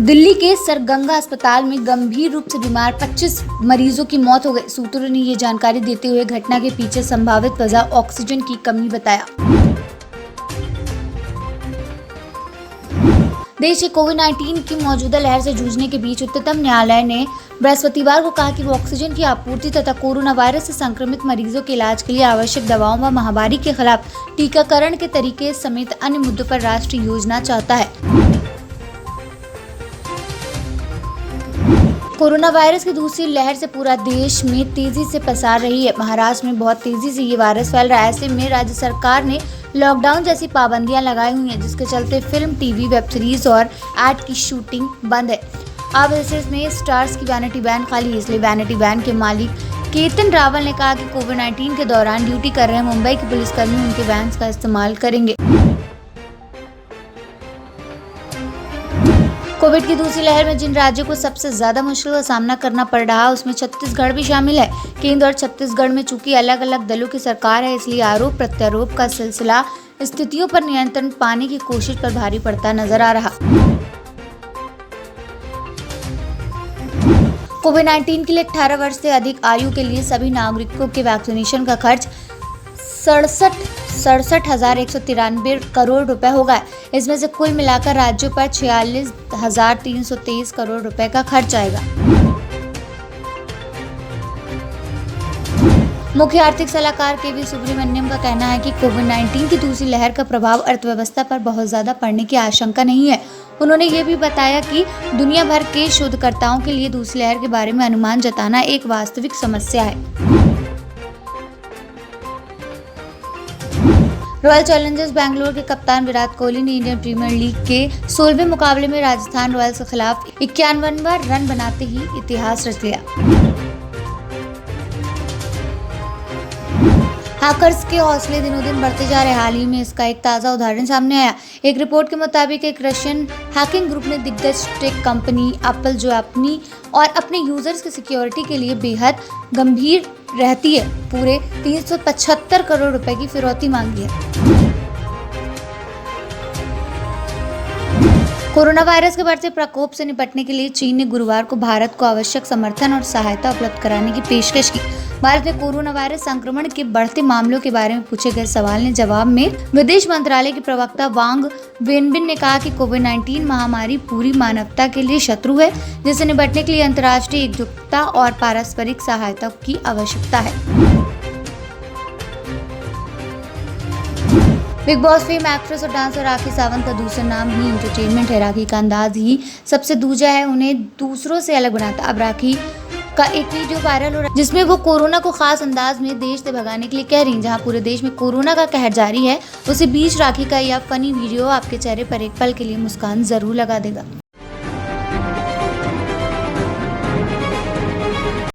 दिल्ली के सरगंगा अस्पताल में गंभीर रूप से बीमार 25 मरीजों की मौत हो गई। सूत्रों ने ये जानकारी देते हुए घटना के पीछे संभावित वजह ऑक्सीजन की कमी बताया। देश में कोविड-19 की मौजूदा लहर से जूझने के बीच उच्चतम न्यायालय ने बृहस्पतिवार को कहा कि वो ऑक्सीजन की आपूर्ति तथा कोरोना वायरस से संक्रमित मरीजों के इलाज के लिए आवश्यक दवाओं व महामारी के खिलाफ टीकाकरण के तरीके समेत अन्य मुद्दों पर राष्ट्रीय योजना चाहता है। कोरोना वायरस की दूसरी लहर से पूरा देश में तेजी से पसार रही है। महाराष्ट्र में बहुत तेजी से ये वायरस फैल रहा है। ऐसे में राज्य सरकार ने लॉकडाउन जैसी पाबंदियां लगाई हुई हैं, जिसके चलते फिल्म, टीवी, वेब सीरीज और एड की शूटिंग बंद है। अब इसमें स्टार्स की वैनिटी वैन खाली है, इसलिए वैनिटी वैन के मालिक केतन रावल ने कहा कि कोविड-19 के दौरान ड्यूटी कर रहे मुंबई के पुलिसकर्मी उनके वैन का इस्तेमाल करेंगे। कोविड की दूसरी लहर में जिन राज्यों को सबसे ज्यादा मुश्किल का सामना करना पड़ रहा है, उसमें छत्तीसगढ़ भी शामिल है। केंद्र और छत्तीसगढ़ में चूंकि अलग अलग दलों की सरकार है, इसलिए आरोप प्रत्यारोप का सिलसिला स्थितियों पर नियंत्रण पाने की कोशिश पर भारी पड़ता नजर आ रहा। कोविड-19 के लिए 18 वर्ष से अधिक आयु के लिए सभी नागरिकों के वैक्सीनेशन का खर्च 67,193 करोड़ रुपए होगा। इसमें से कुल मिलाकर राज्यों पर 46,323 करोड़ रुपए का खर्च आएगा। मुख्य आर्थिक सलाहकार के.वी. सुब्रमण्यम का कहना है कि कोविड-19 की दूसरी लहर का प्रभाव अर्थव्यवस्था पर बहुत ज्यादा पड़ने की आशंका नहीं है। उन्होंने ये भी बताया कि दुनिया भर के शोधकर्ताओं के लिए दूसरी लहर के बारे में अनुमान जताना एक वास्तविक समस्या है। रॉयल चैलेंजर्स बैंगलोर के कप्तान विराट कोहली ने इंडियन प्रीमियर लीग के 16वें मुकाबले में राजस्थान रॉयल्स के खिलाफ 51वां रन बनाते ही इतिहास रच लिया। हैकर्स के हौसले दिनों दिन बढ़ते जा रहे। हाल ही में इसका एक ताज़ा उदाहरण सामने आया। एक रिपोर्ट के मुताबिक एक रशियन हैकिंग ग्रुप ने दिग्गज टेक कंपनी एप्पल, जो अपने यूजर्स की सिक्योरिटी के लिए बेहद गंभीर रहती है, पूरे 375 करोड़ रुपए की फिरौती मांगी है। कोरोना वायरस के बढ़ते प्रकोप से निपटने के लिए चीन ने गुरुवार को भारत को आवश्यक समर्थन और सहायता उपलब्ध कराने की पेशकश की। भारत में कोरोना वायरस संक्रमण के बढ़ते मामलों के बारे में पूछे गए सवाल ने जवाब में विदेश मंत्रालय के प्रवक्ता वांग वेनबिन ने कहा कि कोविड-19 महामारी पूरी मानवता के लिए शत्रु है, जिससे निपटने के लिए अंतर्राष्ट्रीय एकजुटता और पारस्परिक सहायता की आवश्यकता है। बिग बॉस फेम एक्ट्रेस और डांसर राखी सावंत का दूसरा नाम ही एंटरटेनमेंट है। राखी का अंदाज ही सबसे दूजा है, उन्हें दूसरों से अलग बनाता। अब राखी का एक वीडियो वायरल हो रहा है, जिसमें वो कोरोना को खास अंदाज में देश से भगाने के लिए कह रही हैं। जहां पूरे देश में कोरोना का कहर जारी है, उसी बीच राखी का यह फनी वीडियो आपके चेहरे पर एक पल के लिए मुस्कान जरूर लगा देगा।